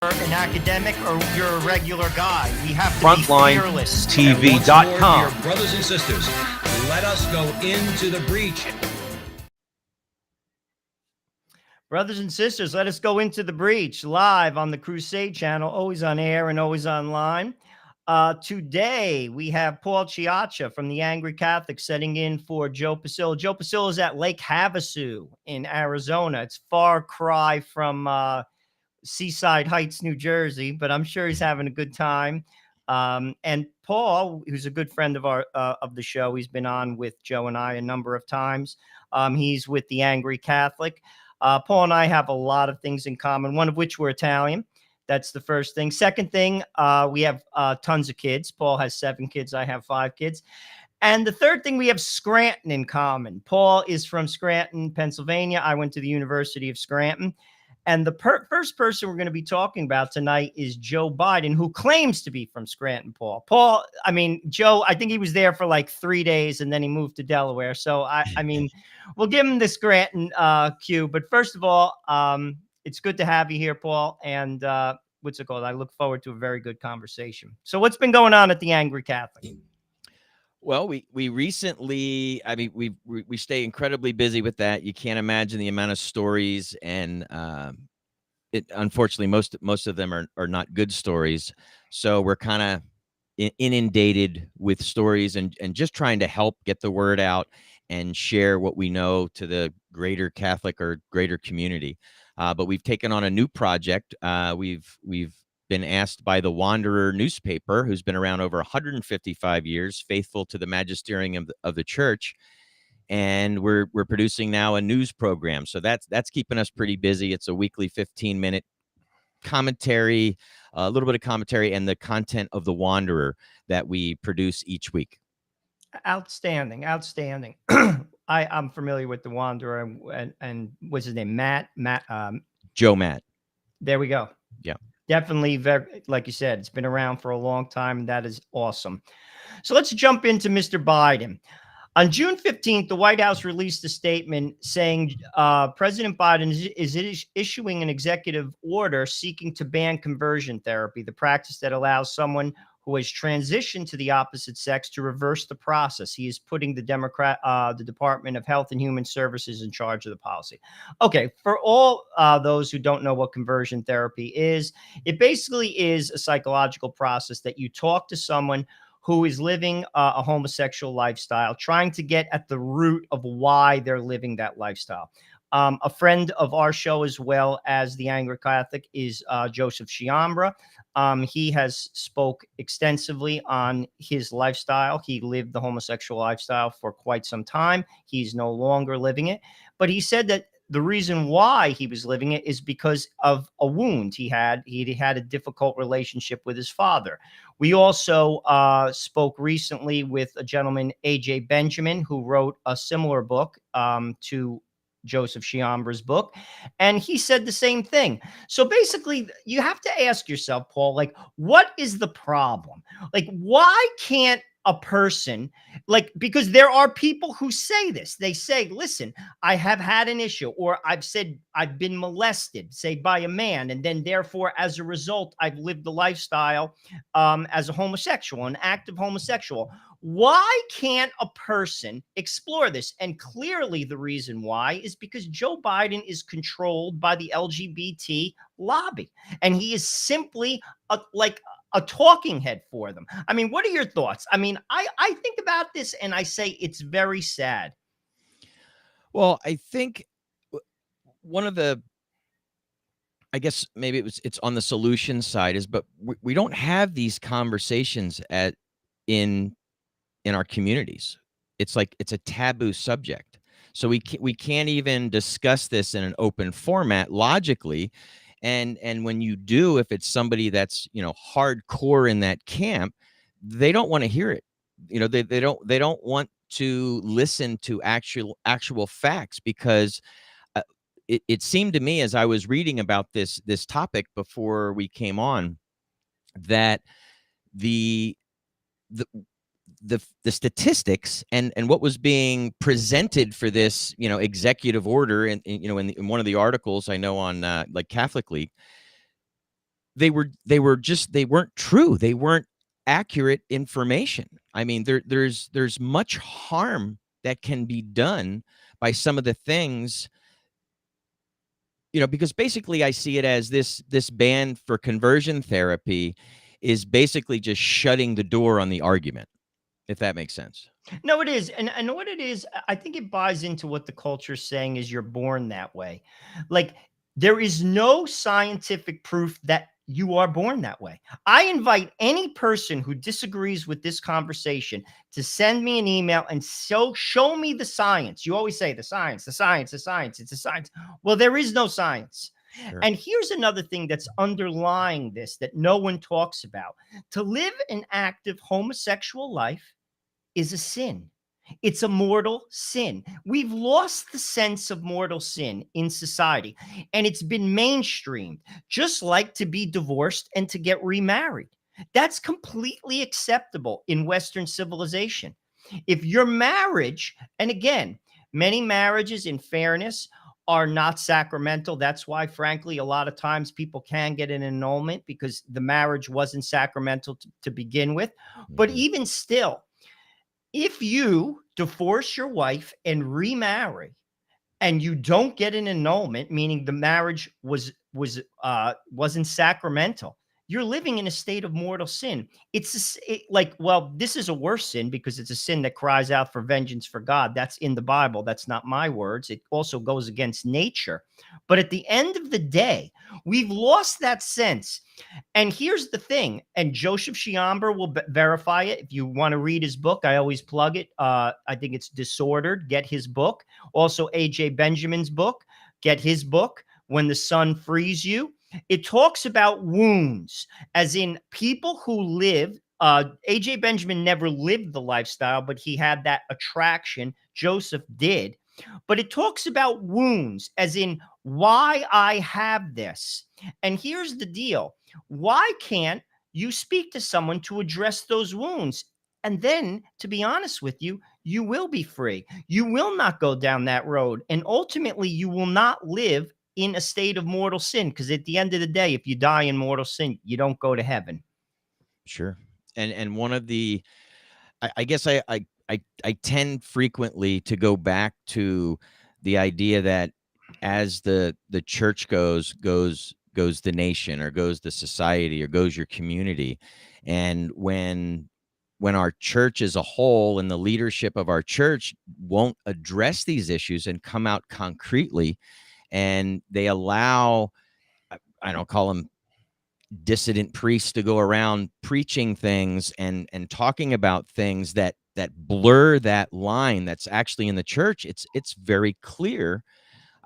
an academic or you're a regular guy. We have to be fearless. FrontlineTV.com. Dear brothers and sisters, let us go into the breach. Brothers and sisters, let us go into the breach live on the Crusade channel, always on air and always online. Today, we have Paul Chiacha from the Angry Catholic setting in for Joe Pasillo. Joe Pasillo is at Lake Havasu in Arizona. It's far cry from Seaside Heights, New Jersey, but I'm sure he's having a good time. And Paul, who's a good friend of our of the show, he's been on with Joe and I a number of times. He's with the Angry Catholic. Paul and I have a lot of things in common, one of which we're Italian. That's the first thing. Second thing, we have tons of kids. Paul has 7 kids. I have 5 kids. And the third thing, we have Scranton in common. Paul is from Scranton, Pennsylvania. I went to the University of Scranton. And the first person we're going to be talking about tonight is Joe Biden, who claims to be from Scranton, Paul. Joe, I think he was there for like 3 days and then he moved to Delaware. So, we'll give him the Scranton cue. But first of all, it's good to have you here, Paul. And what's it called? I look forward to a very good conversation. So what's been going on at the Angry Catholic? Well, we recently, we stay incredibly busy with that. You can't imagine the amount of stories, and unfortunately most of them are not good stories. So we're kind of inundated with stories and just trying to help get the word out and share what we know to the greater Catholic or greater community. But we've taken on a new project. We've been asked by the Wanderer newspaper, who's been around over 155 years, faithful to the magisterium of the church. And we're producing now a news program. So that's keeping us pretty busy. It's a weekly 15-minute commentary, a little bit of commentary, and the content of the Wanderer that we produce each week. Outstanding. I'm familiar with the Wanderer and what's his name? Joe Matt. There we go. Yeah. Definitely, very, like you said, it's been around for a long time, and that is awesome. So let's jump into Mr. Biden. On June 15th, the White House released a statement saying President Biden is issuing an executive order seeking to ban conversion therapy, the practice that allows someone who has transitioned to the opposite sex to reverse the process. He is putting the Department of Health and Human Services in charge of the policy. Okay, for all those who don't know what conversion therapy is, it basically is a psychological process that you talk to someone who is living a homosexual lifestyle, trying to get at the root of why they're living that lifestyle. A friend of our show, as well as the Angry Catholic, is Joseph Chiambra. He has spoke extensively on his lifestyle. He lived the homosexual lifestyle for quite some time. He's no longer living it. But he said that the reason why he was living it is because of a wound he had. He had a difficult relationship with his father. We also spoke recently with a gentleman, A.J. Benjamin, who wrote a similar book to Joseph Chiambra's book, and he said the same thing. So basically, you have to ask yourself, Paul, like, what is the problem? Like, why can't a person, like, because there are people who say this, they say, listen, I have had an issue, or I've said I've been molested, say, by a man, and then therefore, as a result, I've lived the lifestyle as a homosexual, an active homosexual. Why can't a person explore this? And clearly the reason why is because Joe Biden is controlled by the LGBT lobby, and he is simply like a talking head for them. I mean, what are your thoughts? I mean, I think about this and I say it's very sad. Well, I think one of the, I guess maybe it's on the solution side is, but we don't have these conversations in our communities. It's like it's a taboo subject, so we can't even discuss this in an open format logically. And when you do, if it's somebody that's hardcore in that camp, they don't want to hear it. They don't want to listen to actual facts, because it seemed to me, as I was reading about this topic before we came on, that the statistics and what was being presented for this executive order, and in one of the articles I know on like Catholic League, they weren't true. They weren't accurate information. I mean, there's much harm that can be done by some of the things, because basically I see it as this ban for conversion therapy is basically just shutting the door on the argument, if that makes sense. No, it is. And what it is, I think it buys into what the culture is saying is you're born that way. Like there is no scientific proof that you are born that way. I invite any person who disagrees with this conversation to send me an email and show me the science. You always say the science, the science, the science, it's a science. Well, there is no science. Sure. And here's another thing that's underlying this that no one talks about. To live an active homosexual life is a sin. It's a mortal sin. We've lost the sense of mortal sin in society, and it's been mainstreamed, just like to be divorced and to get remarried. That's completely acceptable in Western civilization. If your marriage, and again, many marriages, in fairness, are not sacramental. That's why, frankly, a lot of times people can get an annulment because the marriage wasn't sacramental to begin with. But Mhm. even still, if you divorce your wife and remarry and you don't get an annulment, meaning the marriage wasn't sacramental, you're living in a state of mortal sin. Well, this is a worse sin because it's a sin that cries out for vengeance for God. That's in the Bible. That's not my words. It also goes against nature. But at the end of the day, we've lost that sense. And here's the thing, and Joseph Chiamber will verify it. If you want to read his book, I always plug it. I think it's Disordered. Get his book. Also, A.J. Benjamin's book. Get his book, When the Sun Frees You. It talks about wounds, as in people who live. A.J. Benjamin never lived the lifestyle, but he had that attraction. Joseph did. But it talks about wounds, as in why I have this. And here's the deal. Why can't you speak to someone to address those wounds? And then, to be honest with you, you will be free. You will not go down that road. And ultimately, you will not live in a state of mortal sin. Because at the end of the day, if you die in mortal sin, you don't go to heaven. Sure. And one of the, I guess I tend frequently to go back to the idea that as the church goes the nation, or goes the society, or goes your community. And when our church as a whole and the leadership of our church won't address these issues and come out concretely, and they allow, I don't call them dissident priests, to go around preaching things and talking about things that blur that line that's actually in the church, it's very clear.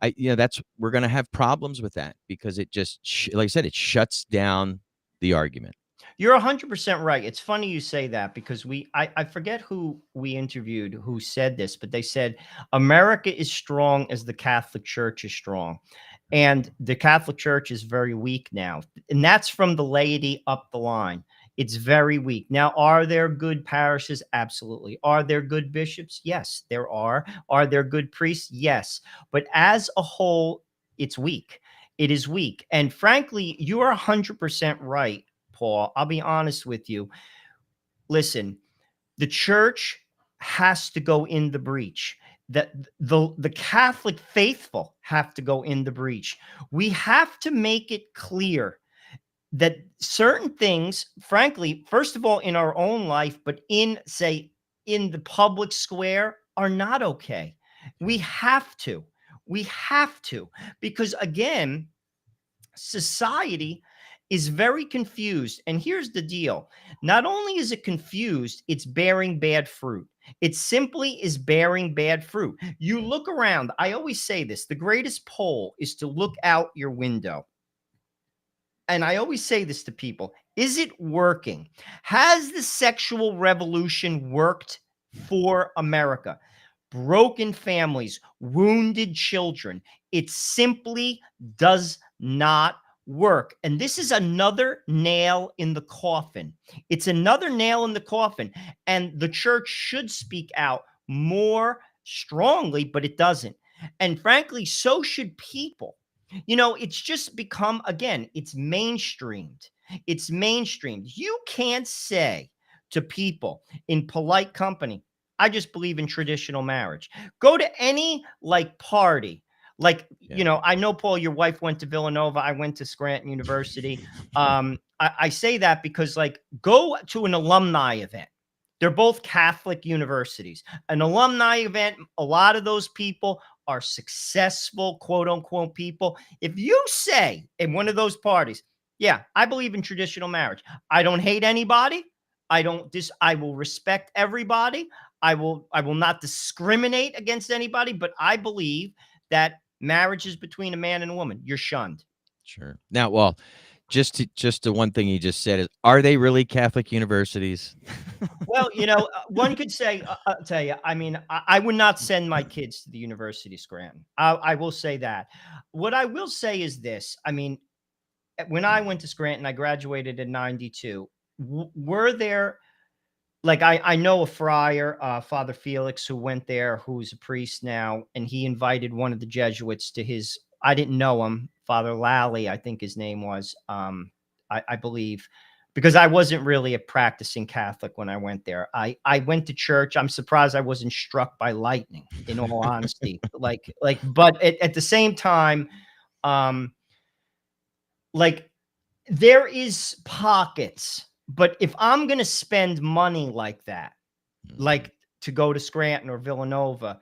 We're going to have problems with that, because it just, like I said, it shuts down the argument. You're 100% right. It's funny you say that because I forget who we interviewed who said this, but they said America is strong as the Catholic Church is strong. And the Catholic Church is very weak now. And that's from the laity up the line. It's very weak. Now, are there good parishes? Absolutely. Are there good bishops? Yes, there are. Are there good priests? Yes. But as a whole, it's weak. It is weak. And frankly, you are 100% right, Paul. I'll be honest with you. Listen, the church has to go in the breach. That the Catholic faithful have to go in the breach. We have to make it clear that certain things, frankly, first of all, in our own life, but in the public square, are not okay. We have to. We have to. Because again, society is very confused. And here's the deal. Not only is it confused, it's bearing bad fruit. It simply is bearing bad fruit. You look around. I always say this. The greatest poll is to look out your window. And I always say this to people. Is it working? Has the sexual revolution worked for America? Broken families, wounded children. It simply does not work. And this is another nail in the coffin. It's another nail in the coffin. And the church should speak out more strongly, but it doesn't. And frankly, so should people. You know, it's just become, again, it's mainstreamed. It's mainstreamed. You can't say to people in polite company, I just believe in traditional marriage. Go to any like party. Like, Yeah. I know, Paul, your wife went to Villanova. I went to Scranton University. I say that because, like, go to an alumni event. They're both Catholic universities. An alumni event, a lot of those people are successful, quote unquote, people. If you say in one of those parties, yeah, I believe in traditional marriage. I don't hate anybody. I will respect everybody. I will not discriminate against anybody, but I believe that marriage is between a man and a woman. You're shunned. Sure. Now, well, just to one thing you just said is, are they really Catholic universities? Well, one could say, I'll tell you, I mean, I would not send my kids to the University of Scranton. I will say that. What I will say is this. I mean, when I went to Scranton, I graduated in 92. Were there, like, I know a friar, Father Felix, who went there, who's a priest now, and he invited one of the Jesuits to his, I didn't know him, Father Lally, I think his name was, I believe, because I wasn't really a practicing Catholic when I went there. I went to church. I'm surprised I wasn't struck by lightning, in all honesty. But at the same time, um, like, there is pockets, but if I'm going to spend money like that, like to go to Scranton or Villanova,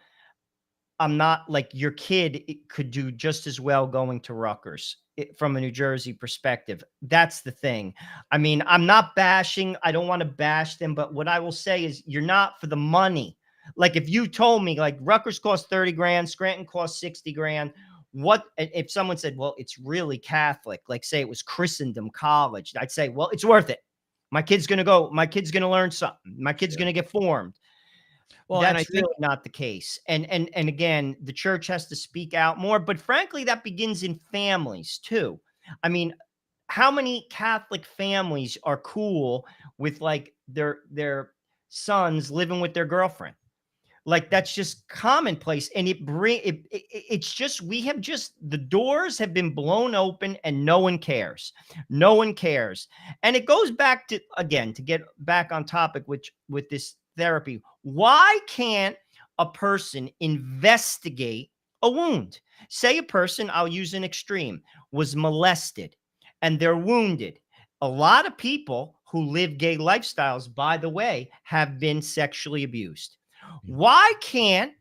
I'm not like your kid. It could do just as well going to Rutgers, from a New Jersey perspective. That's the thing. I mean, I'm not bashing. I don't want to bash them, but what I will say is, you're not for the money. Like, if you told me like Rutgers costs 30 grand, Scranton costs 60 grand, what if someone said, well, it's really Catholic, like say it was Christendom College, I'd say, well, it's worth it. My kid's going to learn something. My kid's Sure. going to get formed. Well, and I That's think really not the case. And again, the church has to speak out more, but frankly, that begins in families too. I mean, how many Catholic families are cool with like their sons living with their girlfriend? Like, that's just commonplace, and it's just, we have just, the doors have been blown open and no one cares. No one cares. And it goes back to, again, to get back on topic with this therapy. Why can't a person investigate a wound? Say a person, I'll use an extreme, was molested and they're wounded. A lot of people who live gay lifestyles, by the way, have been sexually abused. Why can't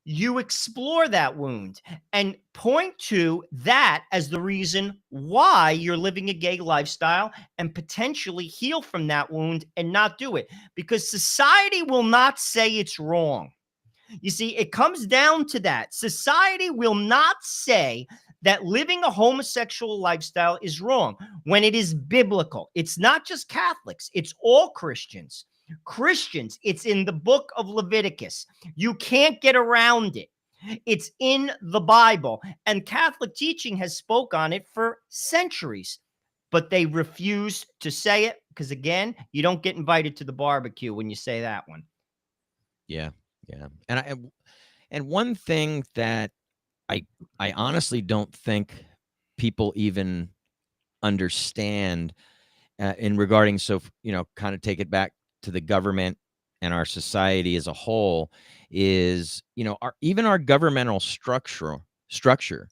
you explore that wound and point to that as the reason why you're living a gay lifestyle, and potentially heal from that wound and not do it? Because society will not say it's wrong. You see, it comes down to that. Society will not say that living a homosexual lifestyle is wrong when it is biblical. It's not just Catholics, it's all Christians. Christians, it's in the book of Leviticus. You can't get around it. It's in the Bible, and Catholic teaching has spoke on it for centuries, but they refuse to say it because, again, you don't get invited to the barbecue when you say that one. Yeah, yeah. And one thing that I honestly don't think people even understand, in regarding, so kind of take it back to the government and our society as a whole, is our governmental structure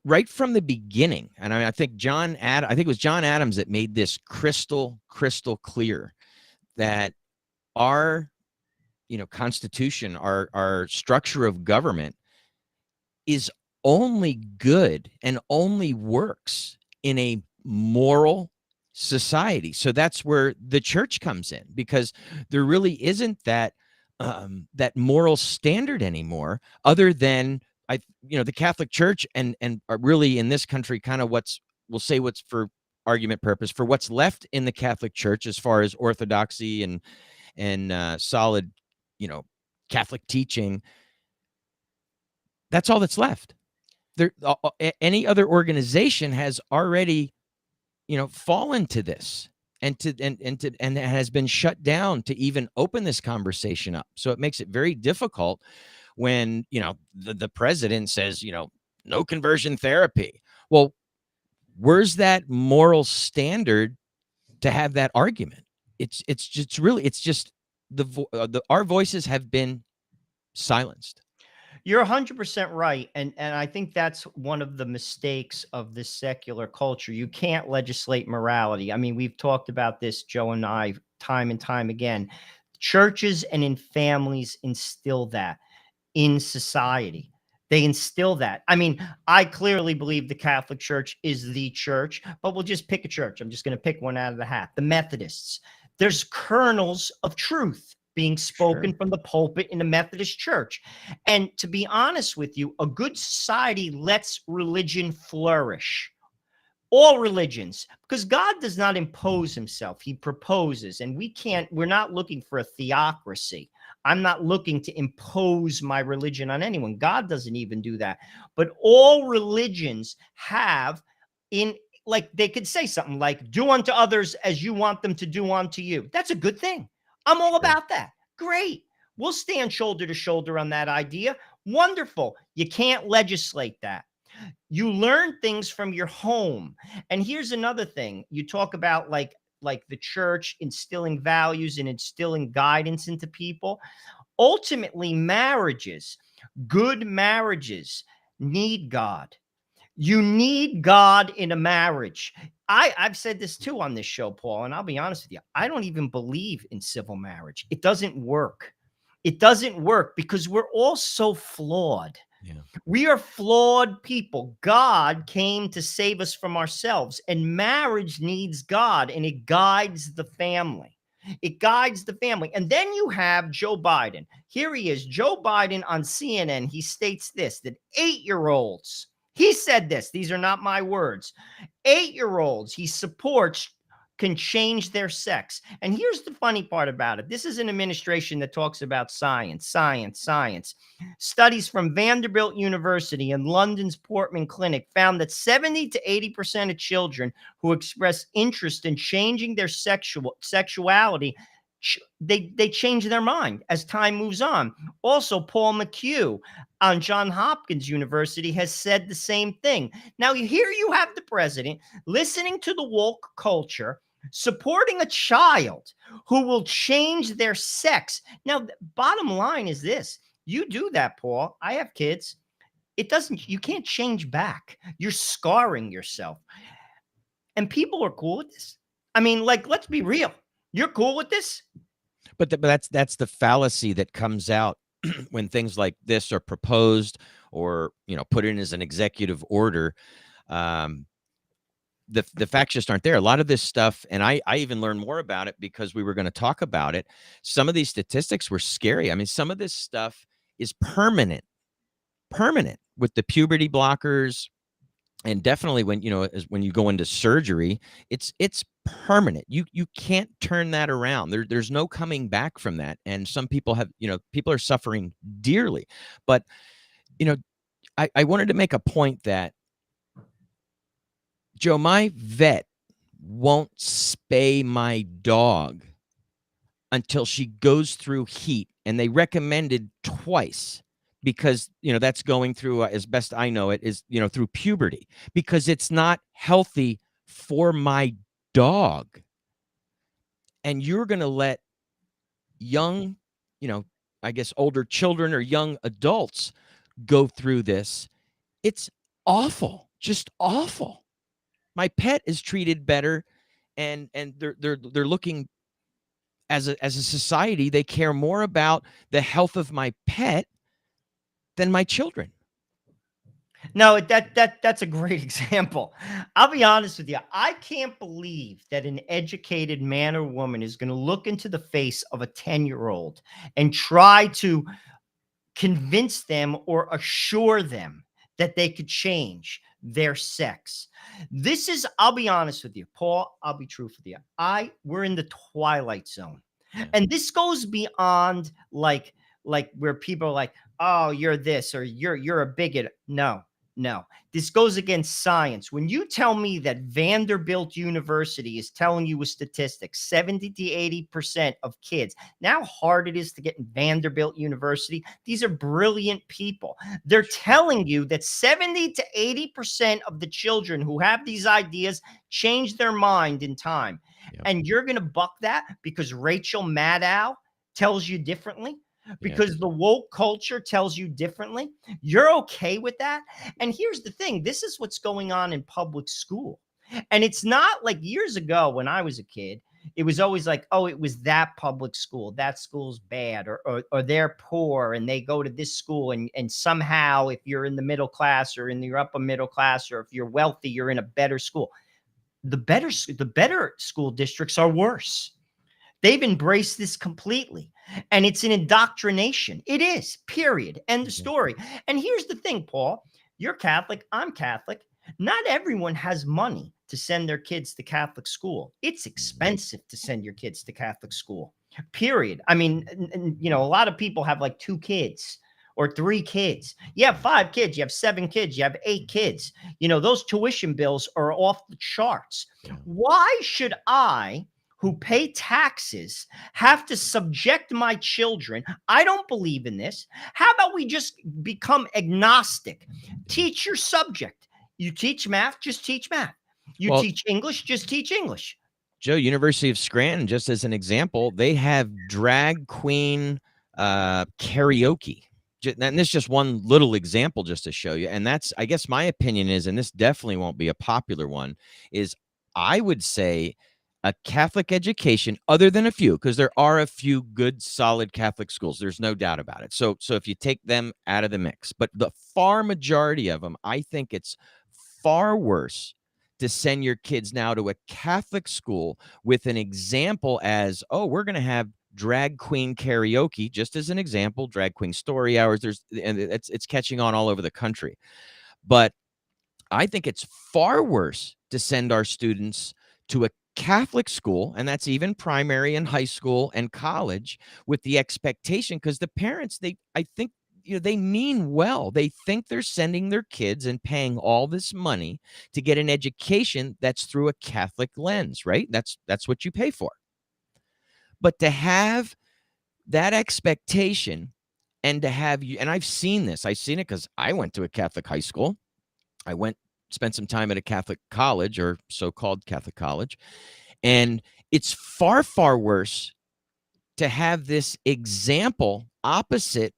right from the beginning. And I think I think it was John Adams that made this crystal clear, that our constitution, our structure of government, is only good and only works in a moral society. So that's where the church comes in, because there really isn't that that moral standard anymore, other than the Catholic Church, and really in this country, kind of what's for argument purpose, for what's left in the Catholic Church as far as orthodoxy and solid Catholic teaching. That's all that's left. There, any other organization has already fallen to this, and has been shut down to even open this conversation up. So it makes it very difficult when the president says, no conversion therapy. Well, where's that moral standard to have that argument? It's just really, it's just our voices have been silenced. You're 100% right, and I think that's one of the mistakes of this secular culture. You can't legislate morality. I mean, we've talked about this, Joe and I, time and time again. Churches and in families instill that in society. They instill that. I mean, I clearly believe the Catholic Church is the church, but we'll just pick a church. I'm just going to pick one out of the hat. The Methodists. There's kernels of truth being spoken Sure. from the pulpit in the Methodist Church. And to be honest with you, a good society lets religion flourish. All religions, because God does not impose himself, he proposes. And we're not looking for a theocracy. I'm not looking to impose my religion on anyone. God doesn't even do that. But all religions have in, like, they could say something like, do unto others as you want them to do unto you. That's a good thing. I'm all Sure. about that. Great. We'll stand shoulder to shoulder on that idea. Wonderful. You can't legislate that. You learn things from your home. And here's another thing. You talk about like the church instilling values and instilling guidance into people. Ultimately, good marriages need God. You need God in a marriage. I've said this too on this show, Paul, and I'll be honest with you. I don't even believe in civil marriage. It doesn't work. It doesn't work because we're all so flawed. Yeah. We are flawed people. God came to save us from ourselves, and marriage needs God, and it guides the family. It guides the family. And then you have Joe Biden. Here he is, Joe Biden on CNN. He states this, that 8-year-olds, he said this, these are not my words, 8-year-olds he supports can change their sex. And here's the funny part about it. This is an administration that talks about science, science, science. Studies from Vanderbilt University and London's Portman Clinic found that 70 to 80% of children who express interest in changing their sexuality, they change their mind as time moves on. Also, Paul McHugh on Johns Hopkins University has said the same thing. Now, here you have the president listening to the woke culture, supporting a child who will change their sex. Now, the bottom line is this. You do that, Paul. I have kids. You can't change back. You're scarring yourself. And people are cool with this. I mean, like, let's be real. You're cool with this? But that's the fallacy that comes out when things like this are proposed or, put in as an executive order. The facts just aren't there. A lot of this stuff, and I even learned more about it because we were going to talk about it. Some of these statistics were scary. I mean, some of this stuff is permanent with the puberty blockers, and definitely when when you go into surgery, it's permanent. You can't turn that around. There's no coming back from that. And some people people are suffering dearly. But I wanted to make a point that, Joe, my vet won't spay my dog until she goes through heat, and they recommended twice because that's going through, as best I know it, is through puberty, because it's not healthy for my dog. And you're going to let young, I guess older children or young adults go through this. It's awful, just awful. My pet is treated better, and they're looking, as a society, they care more about the health of my pet than my children. No, that's a great example. I'll be honest with you. I can't believe that an educated man or woman is going to look into the face of a 10-year-old and try to convince them or assure them that they could change their sex. I'll be honest with you, Paul, I'll be truthful with you. We're in the twilight zone. Yeah. And this goes beyond like where people are like, oh, you're this or you're a bigot. No, No, this goes against science. When you tell me that Vanderbilt University is telling you a statistic, 70 to 80% of kids, now how hard it is to get in Vanderbilt University. These are brilliant people. They're telling you that 70 to 80% of the children who have these ideas change their mind in time. Yep. And you're going to buck that because Rachel Maddow tells you differently? Because the woke culture tells you differently? You're okay with that? And here's the thing, this is what's going on in public school. And it's not like years ago when I was a kid, it was always like, oh, it was that public school. That school's bad, or they're poor and they go to this school. And somehow, if you're in the middle class or in the upper middle class, or if you're wealthy, you're in a better school. The better school districts are worse. They've embraced this completely. And it's an indoctrination. It is, period. End of story. And here's the thing, Paul. You're Catholic. I'm Catholic. Not everyone has money to send their kids to Catholic school. It's expensive to send your kids to Catholic school, period. I mean, a lot of people have like 2 kids or 3 kids. You have 5 kids. You have 7 kids. You have 8 kids. Those tuition bills are off the charts. Why should I, who pay taxes, have to subject my children? I don't believe in this. How about we just become agnostic? Teach your subject. You teach math, just teach math. You teach English, just teach English. Joe, University of Scranton, just as an example, they have drag queen karaoke. And this is just one little example just to show you. And that's, I guess my opinion is, and this definitely won't be a popular one, is I would say a Catholic education, other than a few, because there are a few good, solid Catholic schools. There's no doubt about it. So if you take them out of the mix, but the far majority of them, I think it's far worse to send your kids now to a Catholic school with an example as, oh, we're going to have drag queen karaoke, just as an example, drag queen story hours. And it's catching on all over the country. But I think it's far worse to send our students to a Catholic school, and that's even primary and high school and college, with the expectation, because the parents, I think, they mean well. They think they're sending their kids and paying all this money to get an education that's through a Catholic lens, right? That's what you pay for. But to have that expectation, and to have you, and I've seen it because I went to a Catholic high school. I spent some time at a Catholic college, or so-called Catholic college. And it's far, far worse to have this example opposite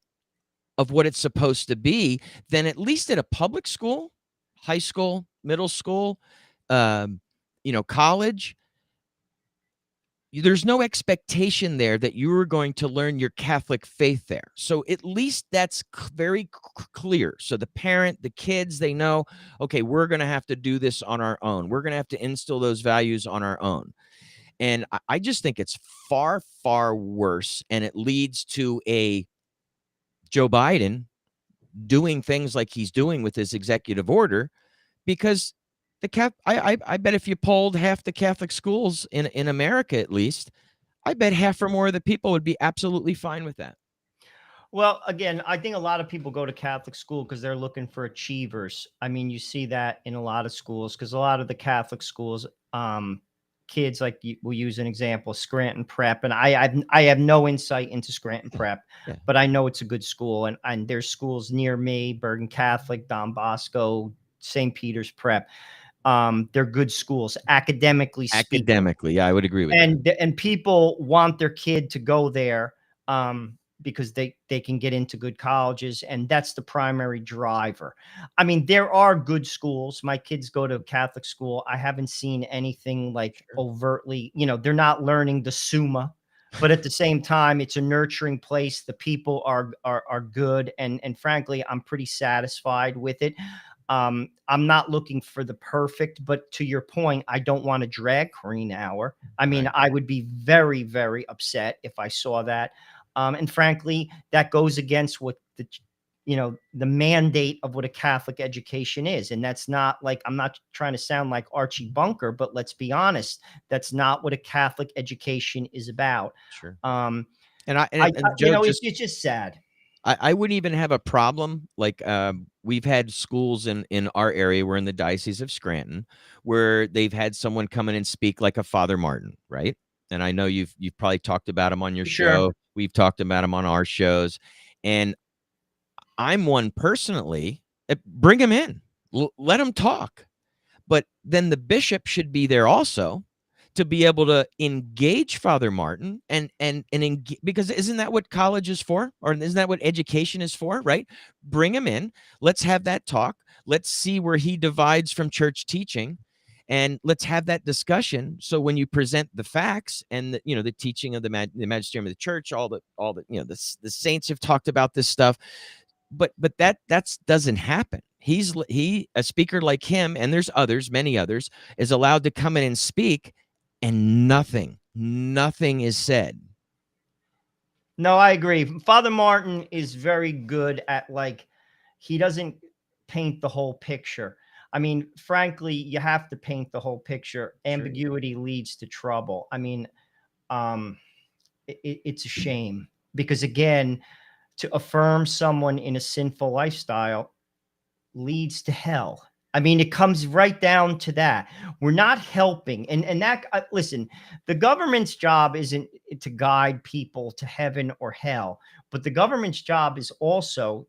of what it's supposed to be than at least at a public school, high school, middle school, college. There's no expectation there that you are going to learn your Catholic faith there. So at least that's very clear. So the parent, the kids, they know, okay, we're going to have to do this on our own. We're going to have to instill those values on our own. And I just think it's far, far worse. And it leads to a Joe Biden doing things like he's doing with his executive order, because I bet if you polled half the Catholic schools in America, at least, I bet half or more of the people would be absolutely fine with that. Well, again, I think a lot of people go to Catholic school because they're looking for achievers. I mean, you see that in a lot of schools, because a lot of the Catholic schools, kids, like we'll use an example, Scranton Prep, and I have no insight into Scranton Prep, but I know it's a good school, and there's schools near me: Bergen Catholic, Don Bosco, St. Peter's Prep. They're good schools, academically speaking. Academically, yeah, I would agree with that. And people want their kid to go there because they can get into good colleges, and that's the primary driver. I mean, there are good schools. My kids go to Catholic school. I haven't seen anything like overtly, they're not learning the Summa, but at the same time, it's a nurturing place. The people are good, and frankly, I'm pretty satisfied with it. I'm not looking for the perfect, but to your point, I don't want a drag queen hour. I mean, I would be very, very upset if I saw that. And frankly, that goes against what the mandate of what a Catholic education is. And that's not like, I'm not trying to sound like Archie Bunker, but let's be honest, that's not what a Catholic education is about. Sure. And Joe, it's just sad. I wouldn't even have a problem. Like, we've had schools in our area, we're in the Diocese of Scranton, where they've had someone come in and speak like a Father Martin, right? And I know you've probably talked about him on your Sure. show. We've talked about him on our shows, and I'm one personally. Bring him in, let him talk. But then the bishop should be there also to be able to engage Father Martin because isn't that what college is for? Or isn't that what education is for, right? Bring him in. Let's have that talk. Let's see where he divides from church teaching, and let's have that discussion. So when you present the facts and the teaching of the magisterium of the church, all the the saints have talked about this stuff, but that doesn't happen. A speaker like him, and there's others, many others, is allowed to come in and speak, and nothing is said. No, I agree. Father Martin is very good at, like, he doesn't paint the whole picture. I mean, frankly, you have to paint the whole picture. Sure. Ambiguity leads to trouble. I mean, um, it's a shame because, again, to affirm someone in a sinful lifestyle leads to hell. I mean, it comes right down to that. We're not helping. And that, listen, the government's job isn't to guide people to heaven or hell, but the government's job is also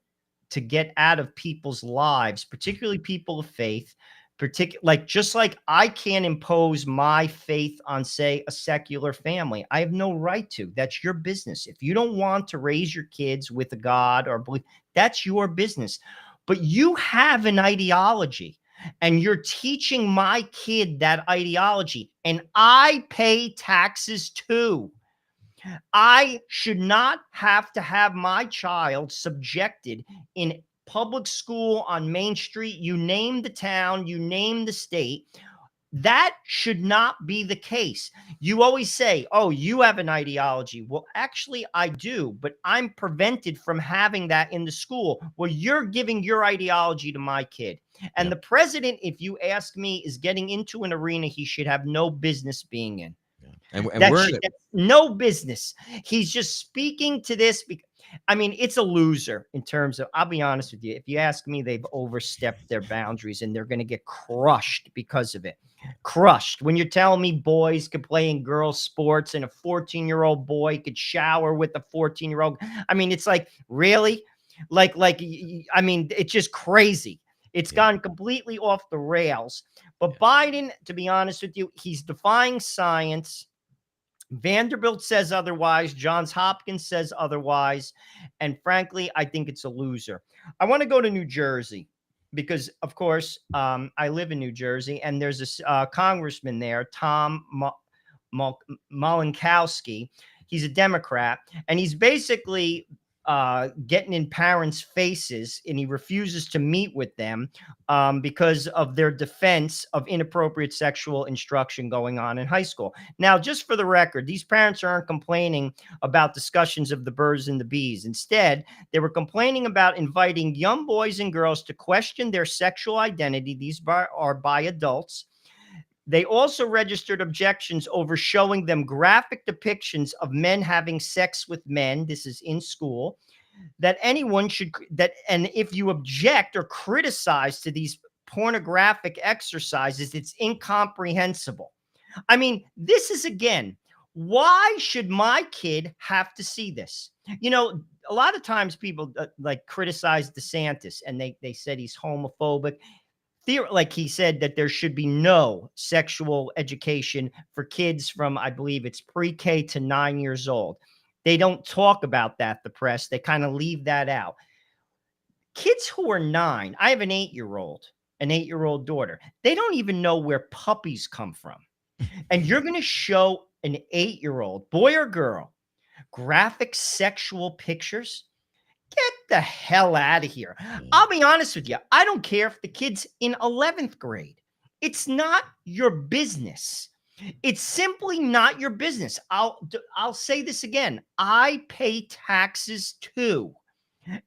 to get out of people's lives, particularly people of faith, just like I can't impose my faith on, say, a secular family. I have no right to. That's your business. If you don't want to raise your kids with a God or belief, that's your business. But you have an ideology and you're teaching my kid that ideology, and I pay taxes too. I should not have to have my child subjected in public school on Main Street. You name the town, you name the state. That should not be the case. You always say, oh, you have an ideology. Well, actually, I do, but I'm prevented from having that in the school. Well, you're giving your ideology to my kid. And Yep. the president, if you ask me, is getting into an arena he should have no business being in. And That's no business. He's just speaking to this. I mean, it's a loser in terms of, I'll be honest with you. If you ask me, they've overstepped their boundaries and they're going to get crushed because of it. Crushed. When you're telling me boys could play in girls' sports and a 14-year-old boy could shower with a 14-year-old. I mean, it's like, really? I mean, it's just crazy. It's gone completely off the rails. But Biden, to be honest with you, he's defying science. Vanderbilt says otherwise. Johns Hopkins says otherwise. And frankly, I think it's a loser. I want to go to New Jersey because, of course, I live in New Jersey, and there's a congressman there, Tom Malinkowski. He's a Democrat, and he's basically getting in parents' faces, and he refuses to meet with them because of their defense of inappropriate sexual instruction going on in high school. Now, just for the record, these parents aren't complaining about discussions of the birds and the bees. Instead, they were complaining about inviting young boys and girls to question their sexual identity. These are by adults. They also registered objections over showing them graphic depictions of men having sex with men. This is in school. And if you object or criticize to these pornographic exercises, it's incomprehensible. I mean, this is, again, why should my kid have to see this? You know, a lot of times people like criticize DeSantis, and they said he's homophobic. Like he said that there should be no sexual education for kids from, I believe it's pre-K to 9 years old. They don't talk about that, the press. They kind of leave that out. Kids who are 9, I have an 8-year-old daughter. They don't even know where puppies come from. And you're going to show an 8-year-old, boy or girl, graphic sexual pictures? Get the hell out of here. I'll be honest with you. I don't care if the kid's in 11th grade. It's not your business. It's simply not your business. I'll say this again. I pay taxes too.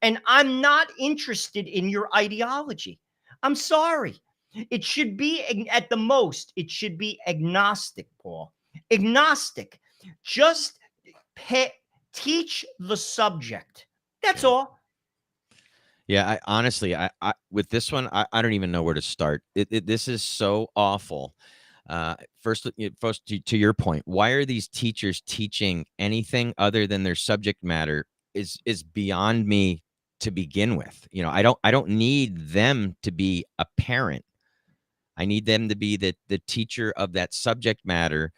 And I'm not interested in your ideology. I'm sorry. It should be, at the most, it should be agnostic, Paul. Agnostic. Just teach the subject. That's all. Yeah, I honestly, I with this one, I don't even know where to start. This is so awful. First to your point, why are these teachers teaching anything other than their subject matter is beyond me to begin with. I don't need them to be a parent. I need them to be the teacher of that subject matter,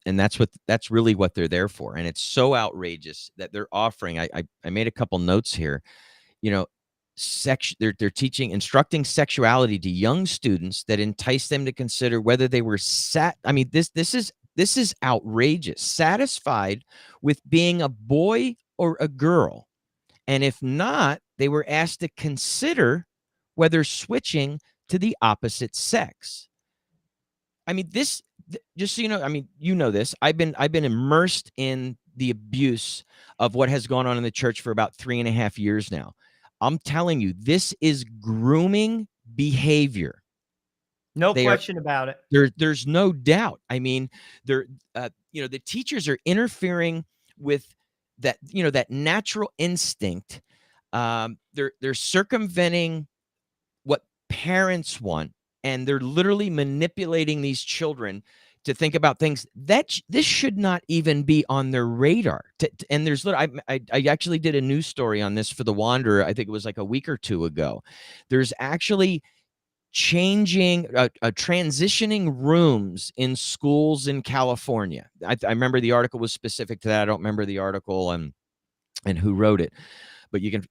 and that's really what they're there for. And it's so outrageous that they're offering. I made a couple notes here. You know, they're teaching instructing sexuality to young students that entice them to consider whether they were I mean, this is outrageous. Satisfied with being a boy or a girl, and if not, they were asked to consider whether switching to the opposite sex. I mean, just so you know, I mean, you know this. I've been immersed in the abuse of what has gone on in the church for about 3.5 years now. I'm telling you, this is grooming behavior. No They are question about it. there's no doubt. I mean, they're the teachers are interfering with that natural instinct. They're circumventing what parents want, and they're literally manipulating these children to think about things that this should not even be on their radar. And I actually did a news story on this for the Wanderer. I think it was like a week or two ago. There's actually transitioning rooms in schools in California. I remember the article was specific to that. I don't remember the article and who wrote it, but you can,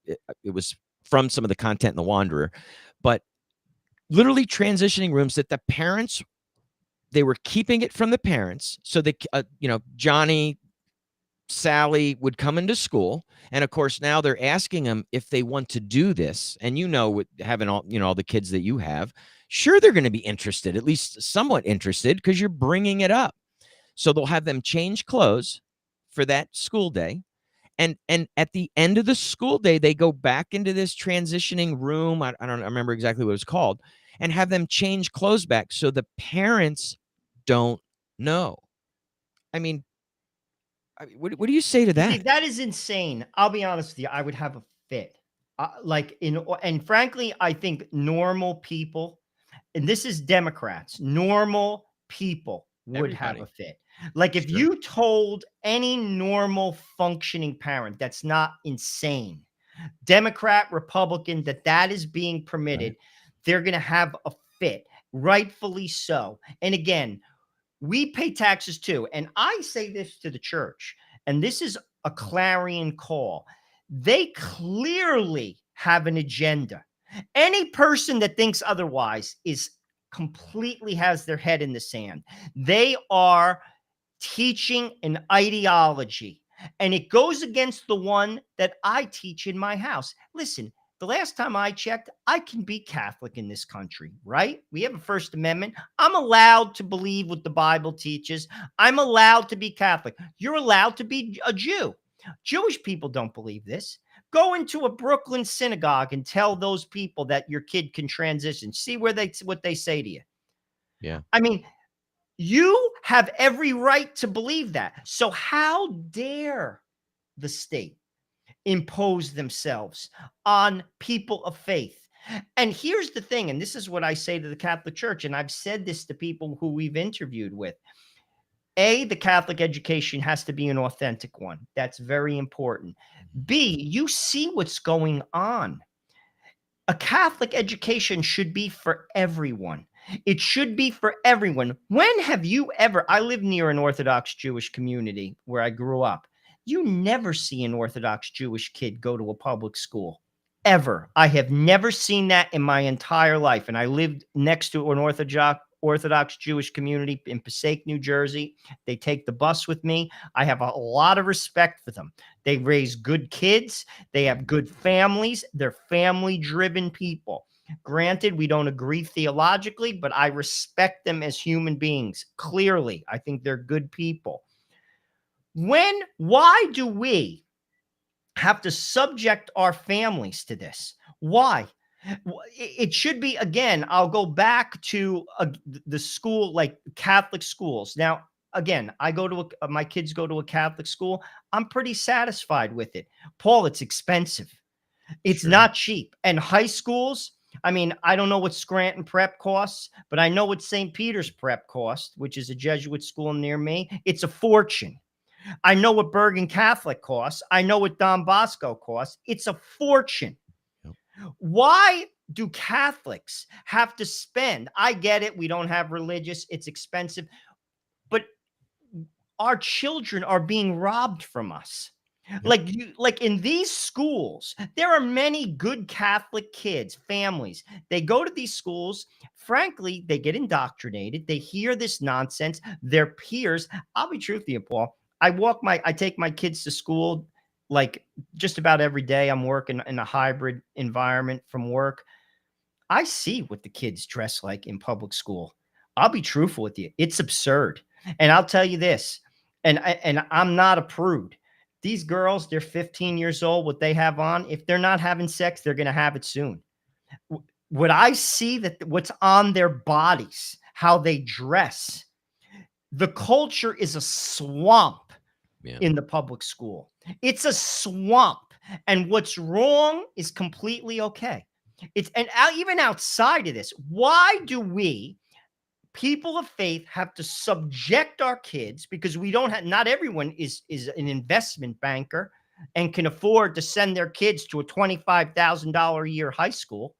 it was from some of the content in the Wanderer. But literally transitioning rooms that the parents, they were keeping it from the parents. So Johnny, Sally would come into school. And of course, now they're asking them if they want to do this. And with having all the kids that you have, sure, they're going to be interested, at least somewhat interested, because you're bringing it up. So they'll have them change clothes for that school day. And at the end of the school day, they go back into this transitioning room. I don't remember exactly what it was called, and have them change clothes back so the parents don't know. I mean, what do you say to See, that? that is insane. I'll be honest with you. I would have a fit. And frankly, I think normal people, and this is Democrats, normal people would have Everybody. a fit. Like if Sure. you told any normal functioning parent that's not insane, Democrat, Republican, that is being permitted, Right. they're going to have a fit, rightfully so. And again, we pay taxes too. And I say this to the church, and this is a clarion call. They clearly have an agenda. Any person that thinks otherwise is completely has their head in the sand. They are teaching an ideology, and it goes against the one that I teach in my house. Listen, the last time I checked, I can be Catholic in this country, right? We have a First Amendment. I'm allowed to believe what the Bible teaches. I'm allowed to be Catholic. You're allowed to be a Jew. Jewish people don't believe this. Go into a Brooklyn synagogue and tell those people that your kid can transition. See what they say to you. Yeah. I mean, you have every right to believe that. So how dare the state impose themselves on people of faith? And here's the thing, and this is what I say to the Catholic Church, and I've said this to people who we've interviewed with. A, the Catholic education has to be an authentic one. That's very important. B, you see what's going on. A Catholic education should be for everyone. It should be for everyone. When have you ever? I live near an Orthodox Jewish community where I grew up. You never see an Orthodox Jewish kid go to a public school. Ever. I have never seen that in my entire life. And I lived next to an Orthodox Jewish community in Passaic, New Jersey. They take the bus with me. I have a lot of respect for them. They raise good kids. They have good families. They're family driven people. Granted, we don't agree theologically, but I respect them as human beings. Clearly, I think they're good people. Why do we have to subject our families to this? Why? It should be, again, I'll go back to the school, like Catholic schools. Now, again, my kids go to a Catholic school. I'm pretty satisfied with it. Paul, it's expensive. It's Sure. not cheap. And high schools, I mean, I don't know what Scranton Prep costs, but I know what St. Peter's Prep costs, which is a Jesuit school near me. It's a fortune. I know what Bergen Catholic costs. I know what Don Bosco costs. It's a fortune. Yep. Why do Catholics have to spend? I get it. We don't have religious, it's expensive, but our children are being robbed from us. Like in these schools, there are many good Catholic kids, families. They go to these schools. Frankly, they get indoctrinated. They hear this nonsense. Their peers. I'll be truthful with you, Paul. I take my kids to school like just about every day. I'm working in a hybrid environment from work. I see what the kids dress like in public school. I'll be truthful with you. It's absurd. And I'll tell you this, and I'm not a prude. These girls, they're 15 years old. What they have on, if they're not having sex, they're going to have it soon. What I see that what's on their bodies, how they dress, the culture is a swamp in the public school. It's a swamp. And what's wrong is completely okay. Even outside of this, why do we, people of faith, have to subject our kids, because we don't have, not everyone is an investment banker and can afford to send their kids to a $25,000 a year high school.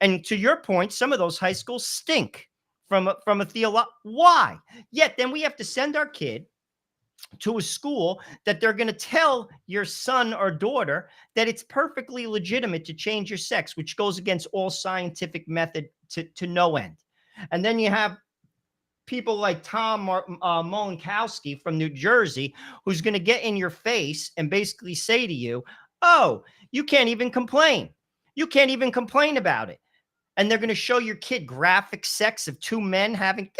And to your point, some of those high schools stink from a theology. Why? Yet then we have to send our kid to a school that they're going to tell your son or daughter that it's perfectly legitimate to change your sex, which goes against all scientific method to no end. And then you have people like Tom Moenkowski from New Jersey, who's going to get in your face and basically say to you, oh, you can't even complain. You can't even complain about it. And they're going to show your kid graphic sex of two men having,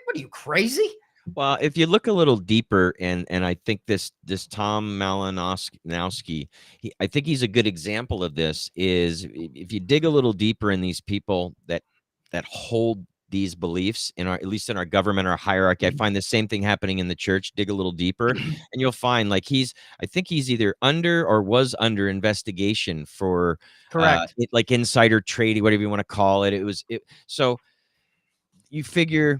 what are you, crazy? Well, if you look a little deeper, and I think this Tom Malinowski, I think he's a good example of this. Is if you dig a little deeper in these people that hold these beliefs in at least in our government, our hierarchy, I find the same thing happening in the church. Dig a little deeper, and you'll find like I think he's either under or was under investigation for correct, like insider trading, whatever you want to call it. So you figure,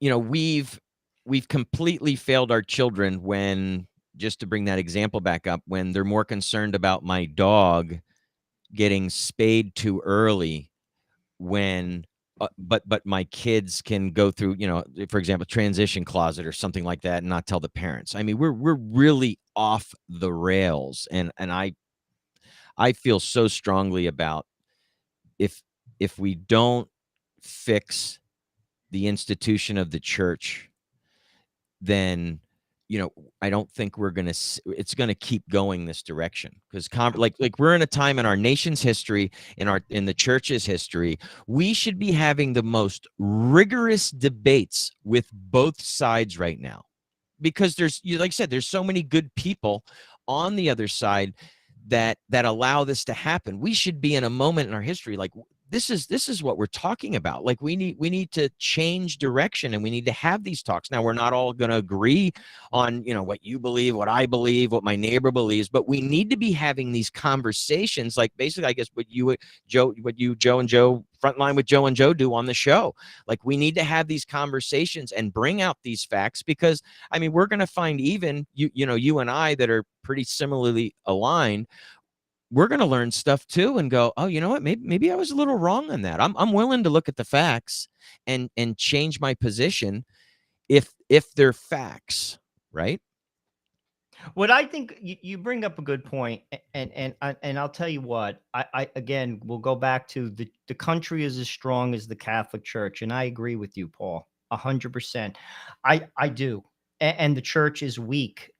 you know, we've completely failed our children when, just to bring that example back up, when they're more concerned about my dog getting spayed too early, when but my kids can go through, you know, for example, transition closet or something like that and not tell the parents. I mean, we're really off the rails, and I feel so strongly about if we don't fix the institution of the church, then, you know, I don't think it's going to keep going this direction, because like we're in a time in our nation's history, in the church's history, we should be having the most rigorous debates with both sides right now, because like I said, there's so many good people on the other side that allow this to happen. We should be in a moment in our history like, this is what we're talking about. Like we need to change direction, and we need to have these talks. Now, we're not all going to agree on, you know, what you believe, what I believe, what my neighbor believes, but we need to be having these conversations. Like basically, I guess what you, Joe and Joe, Frontline with Joe and Joe do on the show. Like we need to have these conversations and bring out these facts, because I mean, we're going to find, even you and I that are pretty similarly aligned, we're going to learn stuff too and go, oh, you know what? Maybe I was a little wrong on that. I'm willing to look at the facts and change my position if they're facts, right? What I think you bring up a good point, and I'll tell you what, I again, we'll go back to the country is as strong as the Catholic Church, and I agree with you, Paul, 100%. I do, and the church is weak.